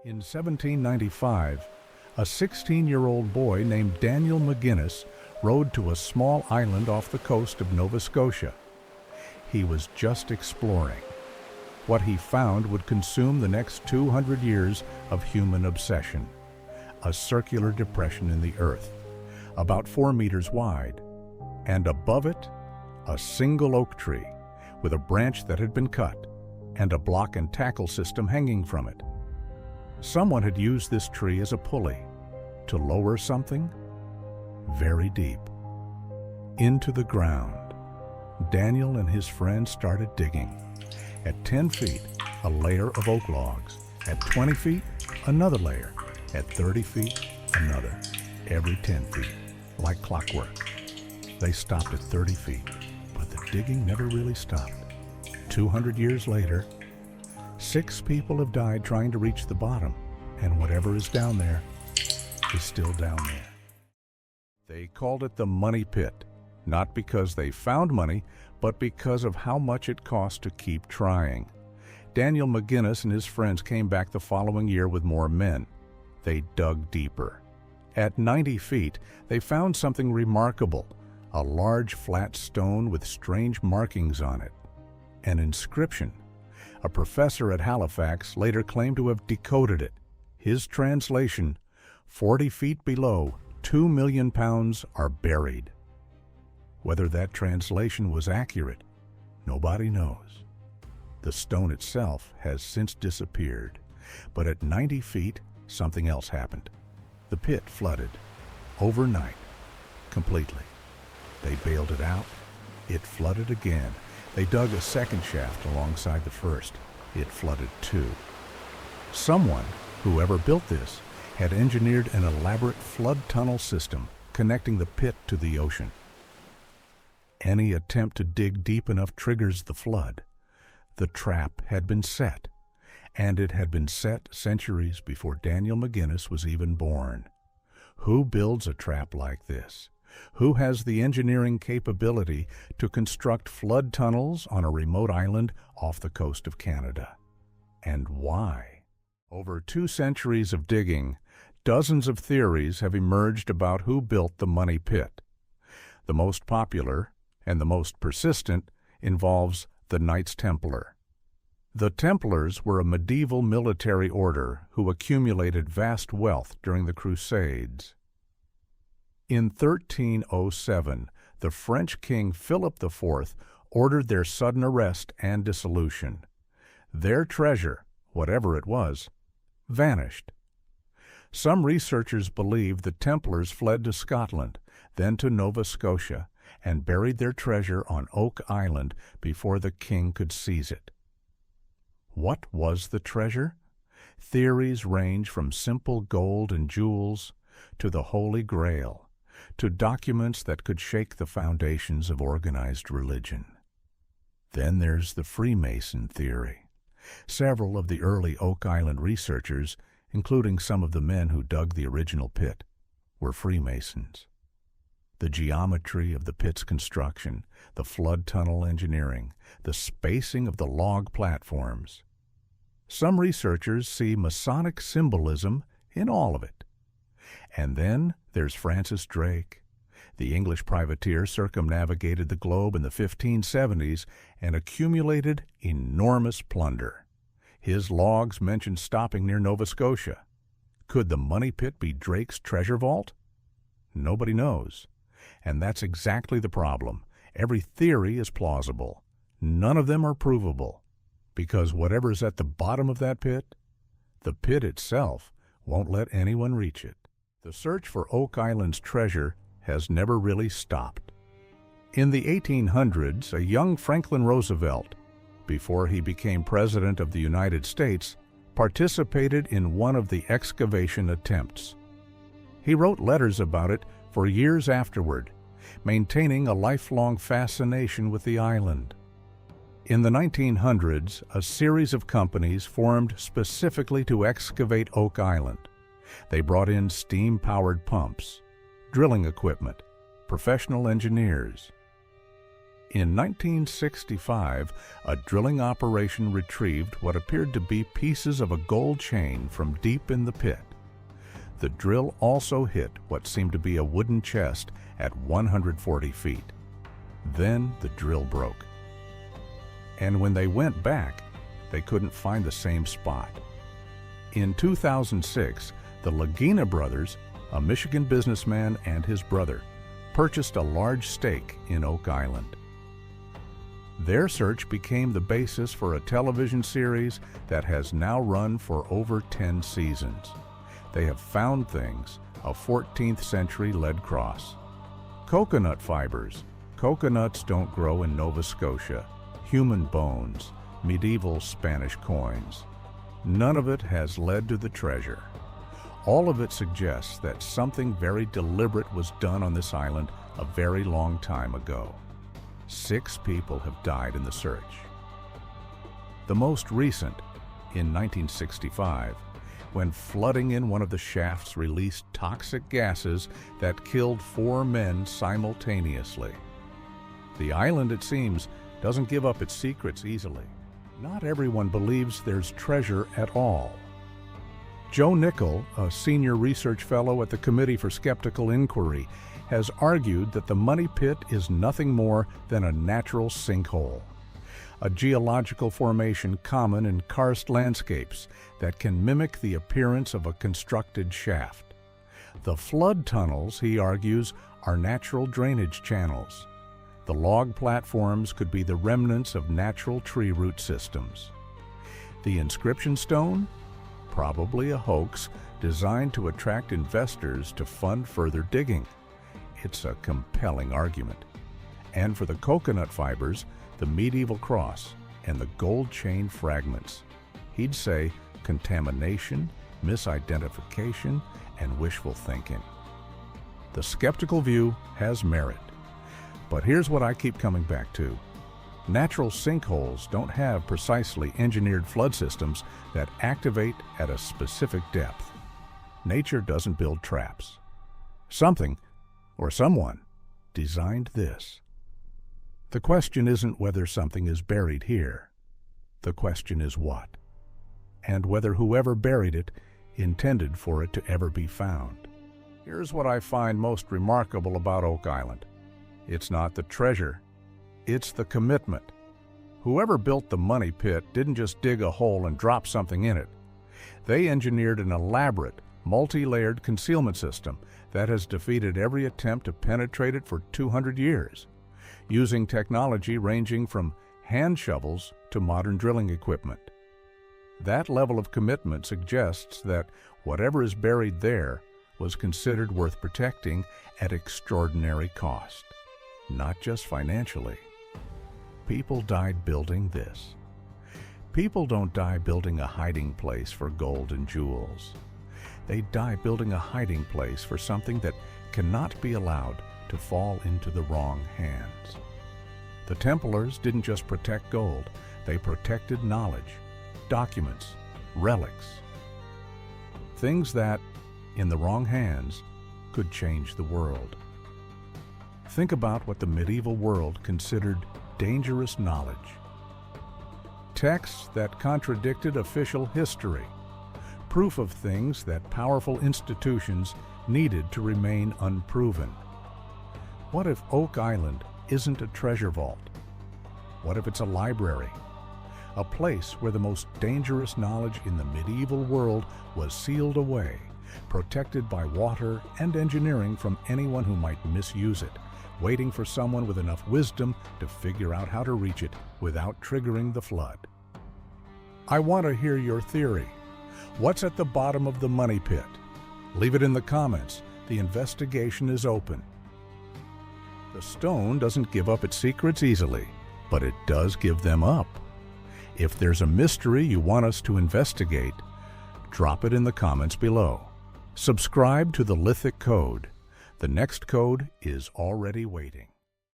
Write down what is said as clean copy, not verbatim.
In 1795, a 16-year-old boy named Daniel McGinnis rode to a small island off the coast of Nova Scotia. He was just exploring. What he found would consume the next 200 years of human obsession. A circular depression in the earth, about 4 meters wide, and above it, a single oak tree with a branch that had been cut and a block and tackle system hanging from it. Someone had used this tree as a pulley to lower something very deep into the ground. Daniel and his friends started digging. At 10 feet, a layer of oak logs. At 20 feet, another layer. At 30 feet, another. Every 10 feet, like clockwork. They stopped at 30 feet, but the digging never really stopped. 200 years later, 6 people have died trying to reach the bottom, and whatever is down there is still down there. They called it the money pit, not because they found money, but because of how much it cost to keep trying. Daniel McGinnis and his friends came back the following year with more men. They dug deeper. At 90 feet, they found something remarkable, a large flat stone with strange markings on it. An inscription. A professor at Halifax later claimed to have decoded it. His translation, 40 feet below, 2 million pounds are buried. Whether that translation was accurate, nobody knows. The stone itself has since disappeared, but at 90 feet, something else happened. The pit flooded, overnight, completely. They bailed it out. It flooded again. They dug a second shaft alongside the first. It flooded too. Someone, whoever built this, had engineered an elaborate flood tunnel system connecting the pit to the ocean. Any attempt to dig deep enough triggers the flood. The trap had been set, and it had been set centuries before Daniel McGinnis was even born. Who builds a trap like this? Who has the engineering capability to construct flood tunnels on a remote island off the coast of Canada? And why? Over 2 centuries of digging, dozens of theories have emerged about who built the money pit. The most popular, and the most persistent, involves the Knights Templar. The Templars were a medieval military order who accumulated vast wealth during the Crusades. In 1307, the French king Philip IV ordered their sudden arrest and dissolution. Their treasure, whatever it was, vanished. Some researchers believe the Templars fled to Scotland, then to Nova Scotia, and buried their treasure on Oak Island before the king could seize it. What was the treasure? Theories range from simple gold and jewels to the Holy Grail, to documents that could shake the foundations of organized religion. Then there's the Freemason theory. Several of the early Oak Island researchers, including some of the men who dug the original pit, were Freemasons. The geometry of the pit's construction, the flood tunnel engineering, the spacing of the log platforms. Some researchers see Masonic symbolism in all of it. And then there's Francis Drake. The English privateer circumnavigated the globe in the 1570s and accumulated enormous plunder. His logs mention stopping near Nova Scotia. Could the money pit be Drake's treasure vault? Nobody knows. And that's exactly the problem. Every theory is plausible. None of them are provable. Because whatever's at the bottom of that pit, the pit itself won't let anyone reach it. The search for Oak Island's treasure has never really stopped. In the 1800s, a young Franklin Roosevelt, before he became President of the United States, participated in one of the excavation attempts. He wrote letters about it for years afterward, maintaining a lifelong fascination with the island. In the 1900s, a series of companies formed specifically to excavate Oak Island. They brought in steam-powered pumps, drilling equipment, professional engineers. In 1965, a drilling operation retrieved what appeared to be pieces of a gold chain from deep in the pit. The drill also hit what seemed to be a wooden chest at 140 feet. Then the drill broke. And when they went back, they couldn't find the same spot. In 2006, the Lagina brothers, a Michigan businessman and his brother, purchased a large stake in Oak Island. Their search became the basis for a television series that has now run for over 10 seasons. They have found things, a 14th century lead cross. Coconut fibers. Coconuts don't grow in Nova Scotia. Human bones. Medieval Spanish coins. None of it has led to the treasure. All of it suggests that something very deliberate was done on this island a very long time ago. 6 people have died in the search. The most recent, in 1965, when flooding in one of the shafts released toxic gases that killed 4 men simultaneously. The island, it seems, doesn't give up its secrets easily. Not everyone believes there's treasure at all. Joe Nickel, a senior research fellow at the Committee for Skeptical Inquiry, has argued that the Money Pit is nothing more than a natural sinkhole, a geological formation common in karst landscapes that can mimic the appearance of a constructed shaft. The flood tunnels, he argues, are natural drainage channels. The log platforms could be the remnants of natural tree root systems. The inscription stone? Probably a hoax designed to attract investors to fund further digging. It's a compelling argument. And for the coconut fibers, the medieval cross, and the gold chain fragments, he'd say contamination, misidentification, and wishful thinking. The skeptical view has merit. But here's what I keep coming back to. Natural sinkholes don't have precisely engineered flood systems that activate at a specific depth. Nature doesn't build traps. Something, or someone, designed this. The question isn't whether something is buried here. The question is what, and whether whoever buried it intended for it to ever be found. Here's what I find most remarkable about Oak Island. It's not the treasure, it's the commitment. Whoever built the Money Pit didn't just dig a hole and drop something in it. They engineered an elaborate, multi-layered concealment system that has defeated every attempt to penetrate it for 200 years, using technology ranging from hand shovels to modern drilling equipment. That level of commitment suggests that whatever is buried there was considered worth protecting at extraordinary cost, not just financially. People died building this. People don't die building a hiding place for gold and jewels. They die building a hiding place for something that cannot be allowed to fall into the wrong hands. The Templars didn't just protect gold, they protected knowledge, documents, relics. Things that, in the wrong hands, could change the world. Think about what the medieval world considered dangerous knowledge. Texts that contradicted official history, proof of things that powerful institutions needed to remain unproven. What if Oak Island isn't a treasure vault? What if it's a library? A place where the most dangerous knowledge in the medieval world was sealed away, protected by water and engineering from anyone who might misuse it, waiting for someone with enough wisdom to figure out how to reach it without triggering the flood. I want to hear your theory. What's at the bottom of the Money Pit? Leave it in the comments. The investigation is open. The stone doesn't give up its secrets easily, but it does give them up. If there's a mystery you want us to investigate, drop it in the comments below. Subscribe to the Lithic Code. The next code is already waiting.